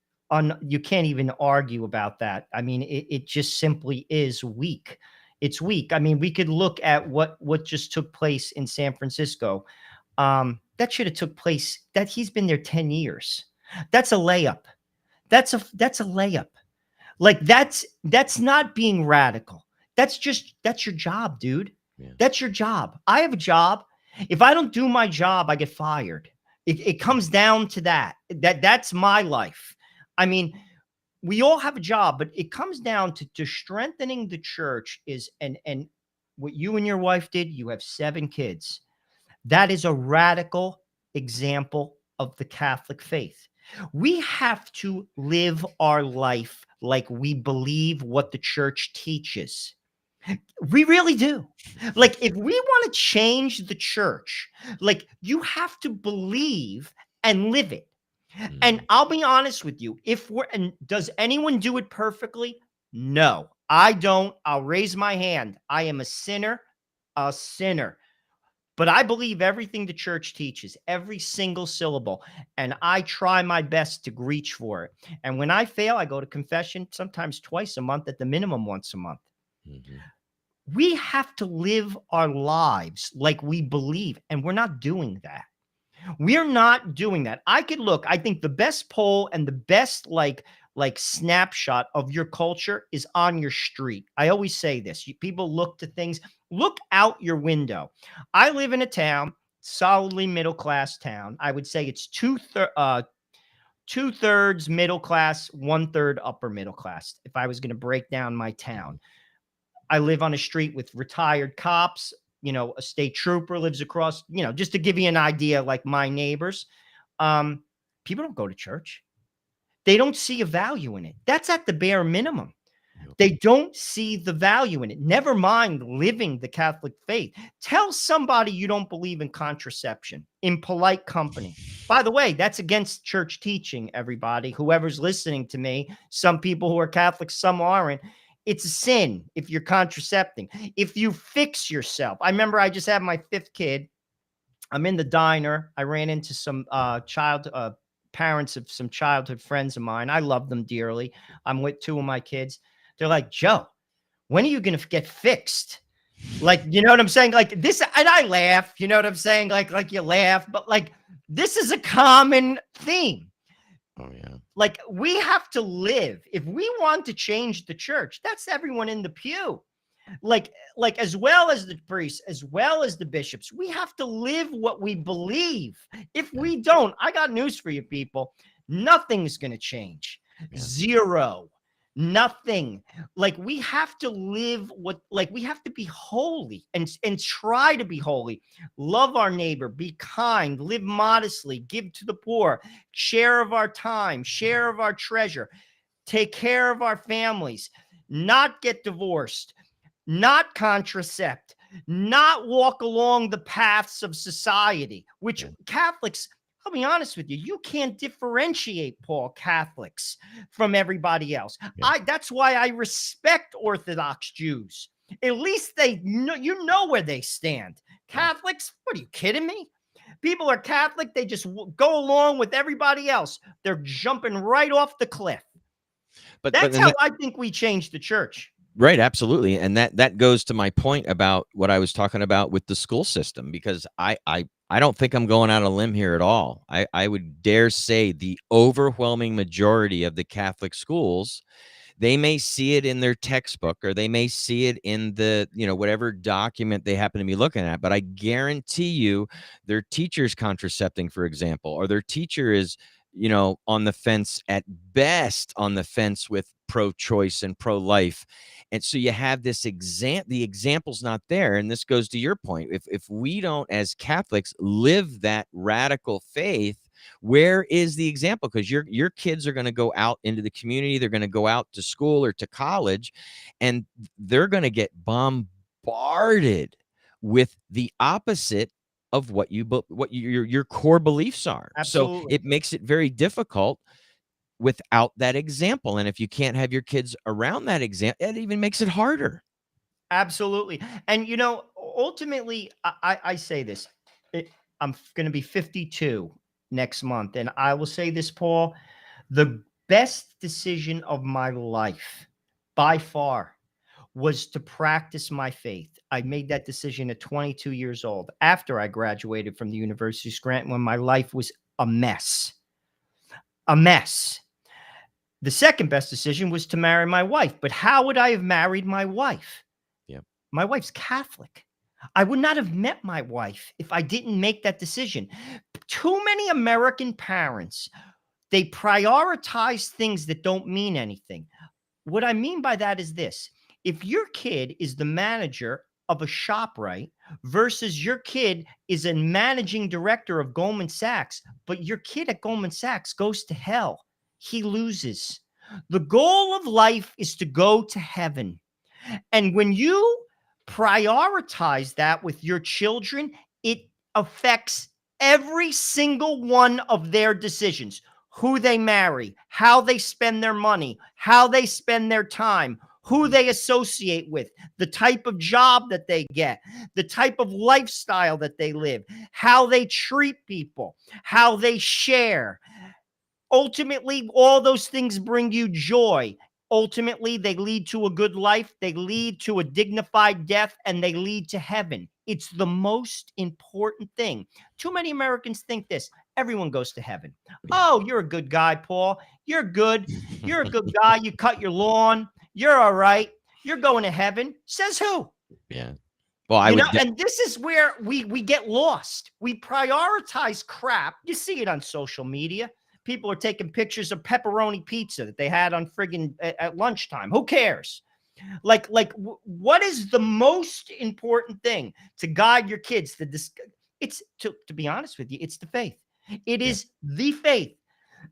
You can't even argue about that. I mean, it just simply is weak. It's weak. I mean, we could look at what just took place in San Francisco. That should have took place. That he's been there 10 years. That's a layup. That's a layup. Like that's not being radical. That's your job, dude. Yeah. That's your job. I have a job. If I don't do my job, I get fired. It comes down to that. That's my life. I mean, we all have a job, but it comes down to strengthening the church is, and what you and your wife did, you have 7 kids. That is a radical example of the Catholic faith. We have to live our life like we believe what the church teaches. We really do. Like, if we want to change the church, like, you have to believe and live it. And I'll be honest with you, and does anyone do it perfectly? No, I don't. I'll raise my hand. I am a sinner, a sinner. But I believe everything the church teaches, every single syllable, and I try my best to reach for it. And when I fail, I go to confession sometimes twice a month, at the minimum once a month. We have to live our lives like we believe, and we're not doing that. We're not doing that. I think the best poll and the best like snapshot of your culture is on your street. I always say this. People look to things, look out your window. I live in a town, solidly middle class town. I would say it's two-thirds middle class, 1/3 upper middle class, if I was going to break down my town. I live on a street with retired cops. A state trooper lives across, just to give you an idea, like my neighbors. People don't go to church. They don't see a value in it. That's at the bare minimum. They don't see the value in it. Never mind living the Catholic faith. Tell somebody you don't believe in contraception in polite company. By the way, that's against church teaching, everybody. Whoever's listening to me, some people who are Catholics, some aren't. It's a sin if you're contracepting. If you fix yourself. I remember I just had my 5th kid. I'm in the diner. I ran into some parents of some childhood friends of mine. I love them dearly. I'm with 2 of my kids. They're like, Joe, when are you going to get fixed? Like, you know what I'm saying? Like this, and I laugh, you know what I'm saying? Like you laugh, but like, this is a common theme. Oh, yeah. Like, we have to live. If we want to change the church, that's everyone in the pew. Like as well as the priests, as well as the bishops, we have to live what we believe. If we don't, I got news for you people. Nothing's going to change. Yeah. Zero. Nothing. Like, we have to live we have to be holy and try to be holy. Love our neighbor, be kind, live modestly, give to the poor, share of our time, share of our treasure, take care of our families, not get divorced, not contracept, not walk along the paths of society, which Catholics, I'll be honest with you, you can't differentiate, Paul, Catholics from everybody else. Yeah. That's why I respect Orthodox Jews. At least they know where they stand. Catholics, what are you kidding me? People are Catholic, they just go along with everybody else. They're jumping right off the cliff. But that's how I think we change the church. Right, absolutely. And that goes to my point about what I was talking about with the school system, because I don't think I'm going out on a limb here at all. I would dare say the overwhelming majority of the Catholic schools, they may see it in their textbook, or they may see it in the, whatever document they happen to be looking at. But I guarantee you their teacher's contracepting, for example, or their teacher is, on the fence, at best on the fence with pro-choice and pro-life. And so you have this the example's not there. And this goes to your point. If we don't, as Catholics, live that radical faith, where is the example? Because your kids are going to go out into the community, they're going to go out to school or to college, and they're going to get bombarded with the opposite of what your core beliefs are. Absolutely. So it makes it very difficult without that example. And if you can't have your kids around that example, it even makes it harder. Absolutely. And, ultimately, I say this, I'm going to be 52 next month. And I will say this, Paul, the best decision of my life by far was to practice my faith. I made that decision at 22 years old, after I graduated from the University of Scranton, when my life was a mess. A mess. The second best decision was to marry my wife. But how would I have married my wife? Yeah. My wife's Catholic. I would not have met my wife if I didn't make that decision. Too many American parents, They prioritize things that don't mean anything. What I mean by that is this: if your kid is the manager of a shop, right, versus your kid is a managing director of Goldman Sachs, but your kid at Goldman Sachs goes to hell, he loses. The goal of life is to go to heaven. And when you prioritize that with your children, it affects every single one of their decisions: who they marry, how they spend their money, how they spend their time, who they associate with, the type of job that they get, the type of lifestyle that they live, how they treat people, how they share. Ultimately, all those things bring you joy. Ultimately, they lead to a good life, they lead to a dignified death, and they lead to heaven. It's the most important thing. Too many Americans think this: everyone goes to heaven. Oh, you're a good guy, Paul. You're good. You're a good guy. You cut your lawn. You're all right. You're going to heaven. Says who? Yeah. Well, I You would. know, and this is where we get lost. We prioritize crap. You see it on social media. People are taking pictures of pepperoni pizza that they had on friggin' at lunchtime. Who cares? What is the most important thing to guide your kids to this? It's to be honest with you, it's the faith. It Yeah. is the faith,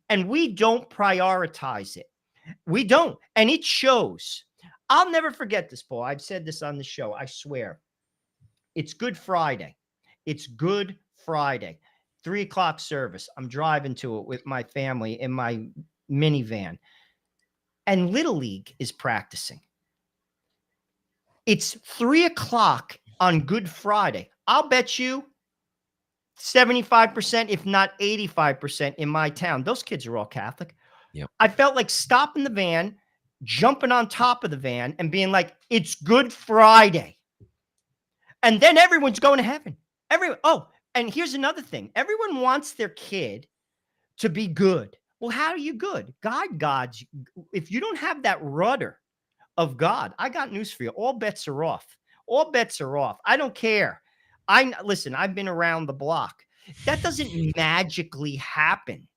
and we don't prioritize it. We don't, and it shows. I'll never forget this, Paul. I've said this on the show. I swear. It's Good Friday. It's Good Friday. 3 o'clock service. I'm driving to it with my family in my minivan, and Little League is practicing. It's 3 o'clock on Good Friday. I'll bet you 75%, if not 85% in my town, those kids are all Catholic. Yep. I felt like stopping the van, jumping on top of the van, and being like, it's Good Friday. And then everyone's going to heaven. And here's another thing. Everyone wants their kid to be good. Well, how are you good? God's. If you don't have that rudder of God, I got news for you. All bets are off. All bets are off. I don't care. Listen, I've been around the block. That doesn't magically happen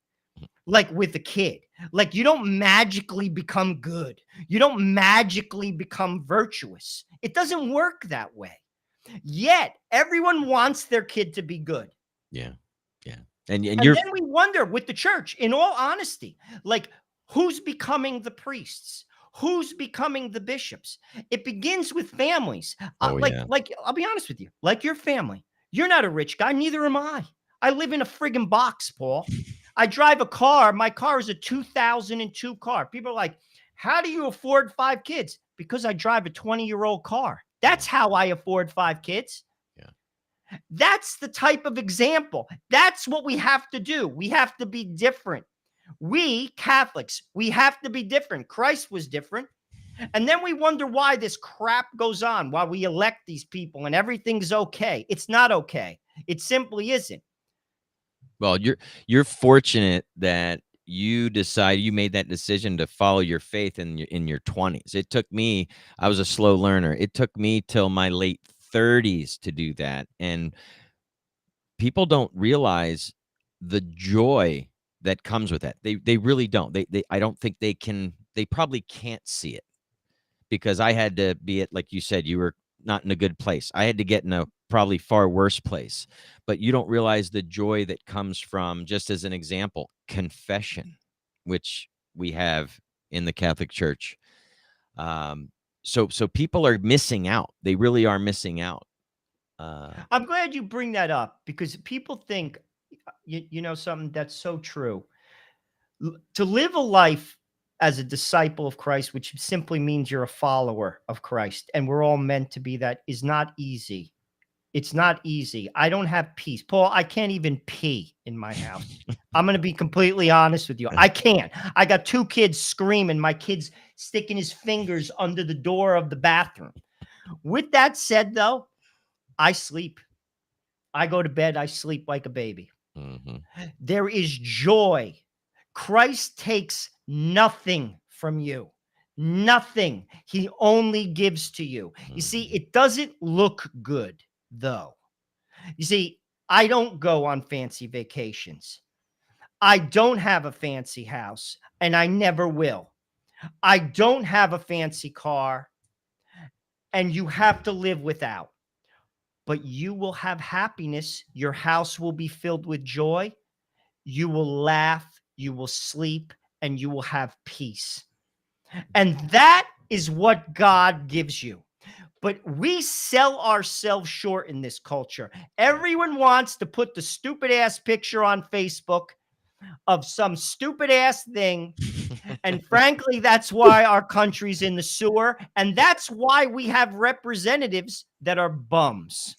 like with a kid. Like, you don't magically become good. You don't magically become virtuous. It doesn't work that way. Yet everyone wants their kid to be good. Yeah. And you're then we wonder with the church, in all honesty, like, who's becoming the priests? Who's becoming the bishops? It begins with families. Like I'll be honest with you, like your family. You're not a rich guy, neither am I. I live in a friggin' box, Paul. I drive a car. My car is a 2002 car. People are like, how do you afford 5 kids? Because I drive a 20-year-old car. That's how I afford 5 kids. Yeah. That's the type of example. That's what we have to do. We have to be different. We Catholics, we have to be different. Christ was different. And then we wonder why this crap goes on, why we elect these people and everything's okay. It's not okay. It simply isn't. Well, you're fortunate that you made that decision to follow your faith in your 20s. It took me, I was a slow learner. It took me till my late 30s to do that. And people don't realize the joy that comes with that. They really don't. I don't think they probably can't see it, because I had to be at, like you said, you were not in a good place. I had to get in a probably far worse place. But you don't realize the joy that comes from, just as an example, confession, which we have in the Catholic Church. So people are missing out. They really are missing out. I'm glad you bring that up, because people think, you know, something that's so true. To live a life as a disciple of Christ, which simply means you're a follower of Christ, and we're all meant to be that, is not easy. It's not easy. I don't have peace. Paul, I can't even pee in my house. I'm going to be completely honest with you. I can't. I got 2 kids screaming. My kid's sticking his fingers under the door of the bathroom. With that said, though, I sleep. I go to bed. I sleep like a baby. Mm-hmm. There is joy. Christ takes nothing from you. Nothing. He only gives to you. You see, it doesn't look good, though. You see, I don't go on fancy vacations. I don't have a fancy house, and I never will. I don't have a fancy car, and you have to live without. But you will have happiness. Your house will be filled with joy. You will laugh, you will sleep, and you will have peace. And that is what God gives you. But we sell ourselves short in this culture. Everyone wants to put the stupid ass picture on Facebook of some stupid ass thing. And frankly, that's why our country's in the sewer. And that's why we have representatives that are bums.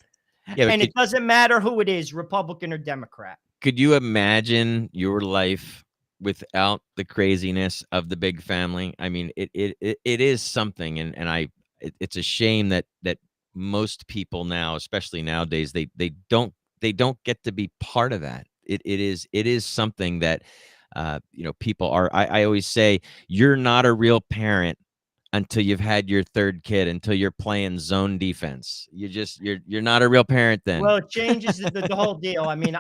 Yeah, but And it doesn't matter who it is, Republican or Democrat. could you imagine your life without the craziness of the big family? I mean, it is something, and it's a shame that most people now, especially nowadays, they don't get to be part of that. It is something that people are. I always say you're not a real parent until you've had your third kid, until you're playing zone defense. You're not a real parent then. Well, it changes the whole deal. I mean,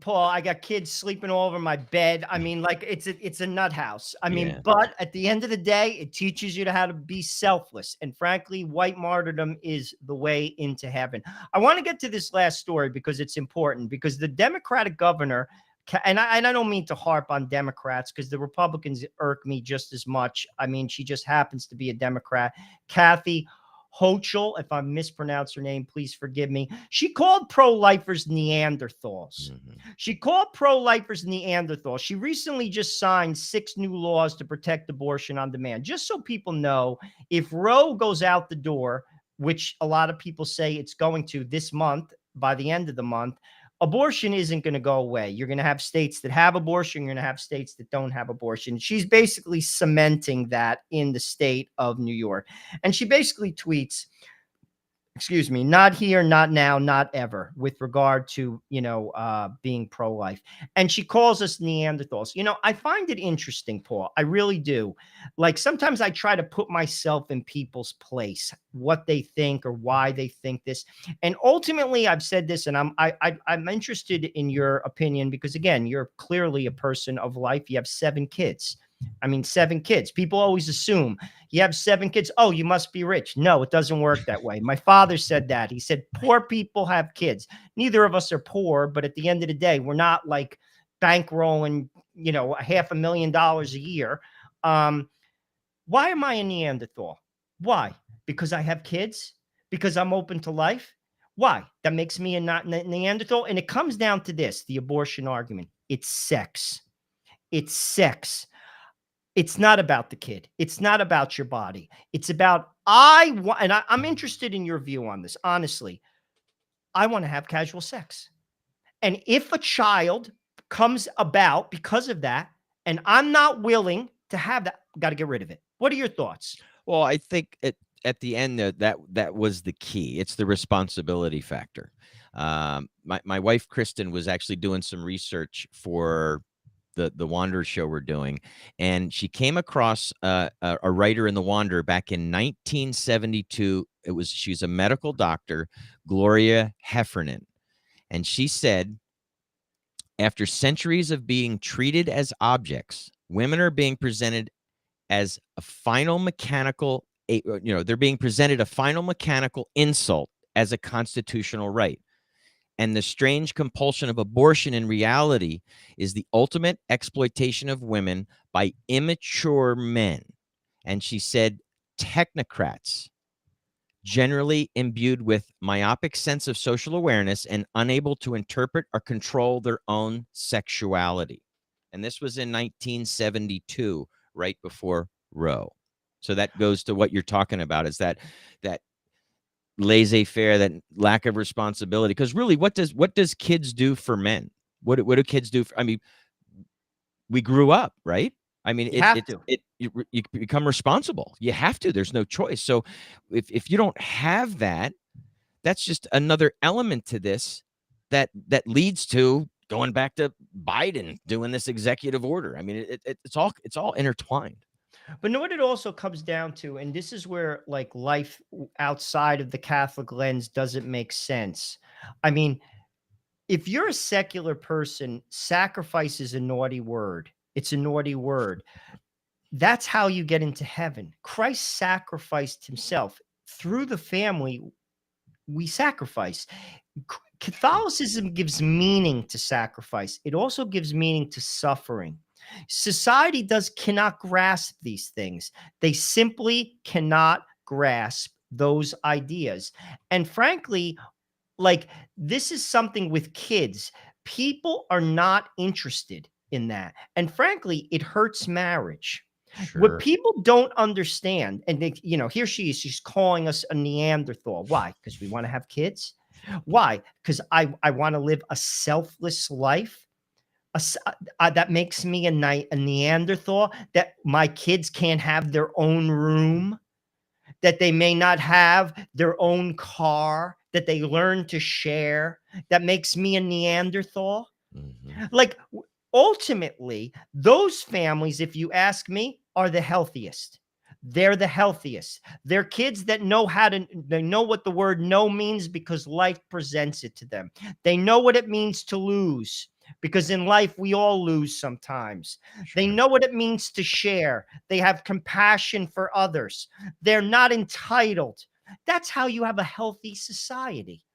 Paul, I got kids sleeping all over my bed. I mean, like it's a nut house. I mean, Yeah. but at the end of the day, it teaches you how to be selfless. And frankly, white martyrdom is the way into heaven. I want to get to this last story because it's important. Because the Democratic governor, and I don't mean to harp on Democrats because the Republicans irk me just as much. I mean, she just happens to be a Democrat, Kathy Hochul. If I mispronounce her name, please forgive me. She called pro-lifers Neanderthals. She called pro-lifers Neanderthals. She recently just signed 6 new laws to protect abortion on demand. Just so people know, if Roe goes out the door, which a lot of people say it's going to this month, by the end of the month, abortion isn't going to go away. You're going to have states that have abortion. You're going to have states that don't have abortion. She's basically cementing that in the state of New York. And she basically tweets, excuse me, not here, not now, not ever, with regard to, being pro-life. And she calls us Neanderthals. I find it interesting, Paul. I really do. Like sometimes I try to put myself in people's place, what they think or why they think this. And ultimately, I've said this, and I'm interested in your opinion because again, you're clearly a person of life. You have 7 kids. I mean, 7 kids. People always assume you have 7 kids. Oh, you must be rich. No, it doesn't work that way. My father said that. He said, poor people have kids. Neither of us are poor, but at the end of the day, we're not like bankrolling, $500,000 a year. Why am I a Neanderthal? Why? Because I have kids? Because I'm open to life? Why? That makes me a not Neanderthal. And it comes down to this, the abortion argument. It's sex. It's sex. It's not about the kid. It's not about your body. It's about I'm interested in your view on this. Honestly, I want to have casual sex. And if a child comes about because of that, and I'm not willing to have that, got to get rid of it. What are your thoughts? Well, I think at the end that was the key. It's the responsibility factor. My wife Kristen was actually doing some research for the Wanderer show we're doing, and she came across a writer in the Wanderer back in 1972. She's a medical doctor, Gloria Heffernan, and she said, after centuries of being treated as objects, women are being presented as a final mechanical, they're being presented a final mechanical insult as a constitutional right. And the strange compulsion of abortion in reality is the ultimate exploitation of women by immature men. And she said, technocrats, generally imbued with myopic sense of social awareness and unable to interpret or control their own sexuality. And this was in 1972, right before Roe. So that goes to what you're talking about, is that laissez-faire, that lack of responsibility. Because really, what does kids do for men? What do kids do I mean, we grew up, right? I mean, you become responsible. You have to. There's no choice. So if you don't have that, that's just another element to this that leads to going back to Biden doing this executive order. I mean, it's all intertwined. But know what it also comes down to, and this is where like life outside of the Catholic lens doesn't make sense. I mean, if you're a secular person, sacrifice is a naughty word. It's a naughty word. That's how you get into heaven. Christ sacrificed himself through the family. We sacrifice. Catholicism gives meaning to sacrifice. It also gives meaning to suffering. Society cannot grasp these things. They simply cannot grasp those ideas. And frankly, like, this is something with kids. People are not interested in that. And frankly, it hurts marriage. What Sure. people don't understand, and they, here she is, she's calling us a Neanderthal. Why? Because we want to have kids. Why? Because I want to live a selfless life. That makes me a Neanderthal. That my kids can't have their own room. That they may not have their own car. That they learn to share. That makes me a Neanderthal. Mm-hmm. Like, ultimately, those families, if you ask me, are the healthiest. They're the healthiest. They're kids that they know what the word no means because life presents it to them. They know what it means to lose because in life we all lose sometimes. They Sure. know what it means to share. They have compassion for others. They're not entitled. That's how you have a healthy society.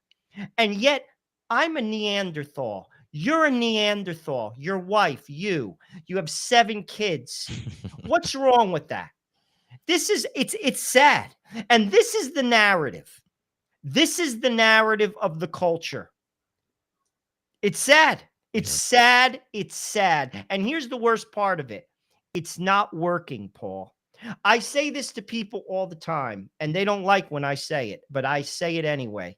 And yet, I'm a Neanderthal. You're a Neanderthal. Your wife, you have 7 kids. What's wrong with that? It's sad. And this is the narrative. This is the narrative of the culture. It's sad. It's Yeah. sad. It's sad. And here's the worst part of it. It's not working, Paul. I say this to people all the time, and they don't like when I say it, but I say it anyway.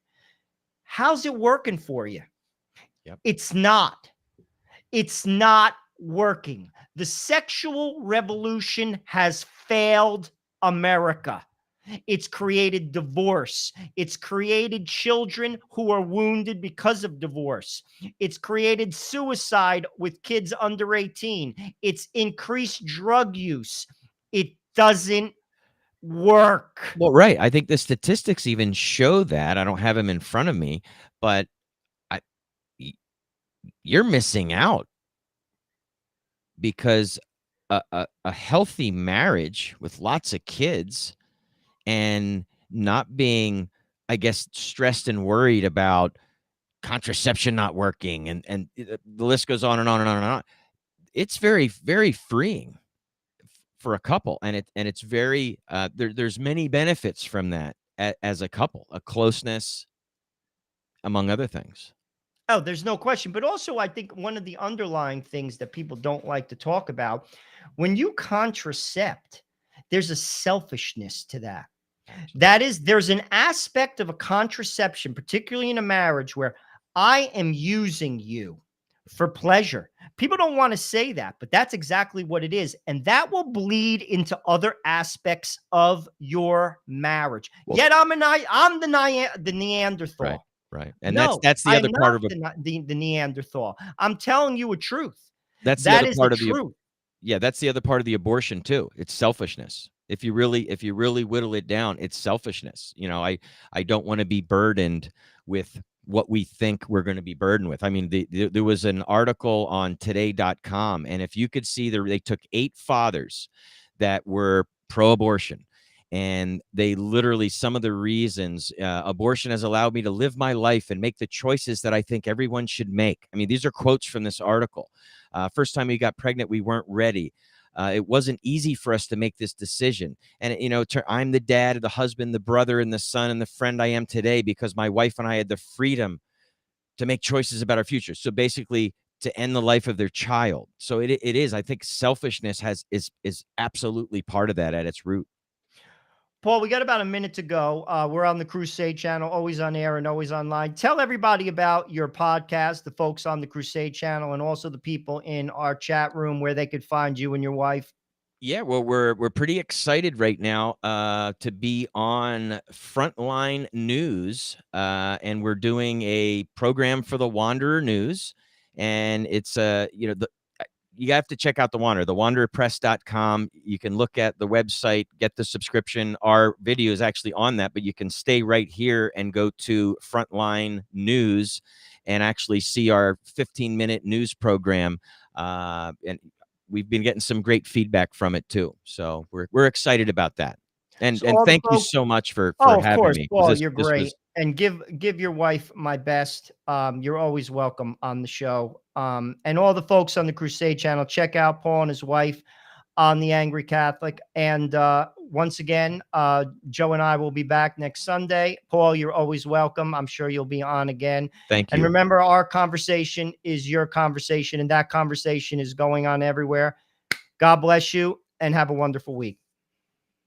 How's it working for you? Yep. It's not. It's not working. The sexual revolution has failed America. It's created divorce. It's created children who are wounded because of divorce. It's created suicide with kids under 18. It's increased drug use. It doesn't work. Well, right. I think the statistics even show that. I don't have them in front of me, but I, y- you're missing out because a healthy marriage with lots of kids and not being, I guess, stressed and worried about contraception not working and the list goes on and on and on and on. It's very, very freeing for a couple, and it's very there's many benefits from that as a couple, a closeness among other things. Oh, there's no question. But also, I think one of the underlying things that people don't like to talk about, when you contracept, there's a selfishness to that. That is, there's an aspect of a contraception, particularly in a marriage, where I am using you for pleasure. People don't want to say that, but that's exactly what it is. And that will bleed into other aspects of your marriage. Well, Yet I'm the Neanderthal. right, and No, that's the I'm other part not of a the Neanderthal. I'm telling you a truth. that's the That other is the part of the truth. yeah, that's the other part of the abortion too. It's selfishness. If you really whittle it down, it's selfishness. I don't want to be burdened with what we think we're going to be burdened with. I mean, there was an article on today.com, and if you could see, they took 8 fathers that were pro-abortion, and they literally, some of the reasons, abortion has allowed me to live my life and make the choices that I think everyone should make. I mean, these are quotes from this article. First time we got pregnant, we weren't ready. It wasn't easy for us to make this decision. And, I'm the dad, the husband, the brother, and the son, and the friend I am today because my wife and I had the freedom to make choices about our future. So basically, to end the life of their child. So it is, I think selfishness is absolutely part of that at its root. Paul, we got about a minute to go. We're on the Crusade channel, always on air and always online. Tell everybody about your podcast, the folks on the Crusade channel, and also the people in our chat room where they could find you and your wife. Yeah, well, we're pretty excited right now to be on Frontline News, and we're doing a program for the Wanderer News, and it's you have to check out the Wanderer, thewandererpress.com. You can look at the website, get the subscription. Our video is actually on that, but you can stay right here and go to Frontline News and actually see our 15-minute news program. And we've been getting some great feedback from it too. So we're excited about that. And So all the thank you folks, so much for oh, of having course, me. 'Cause Paul, you're this great. was And give your wife my best. You're always welcome on the show. And all the folks on the Crusade channel, check out Paul and his wife on the Angry Catholic. And once again, Joe and I will be back next Sunday. Paul, you're always welcome. I'm sure you'll be on again. thank And you. remember, our conversation is your conversation, and that conversation is going on everywhere. God bless you and have a wonderful week.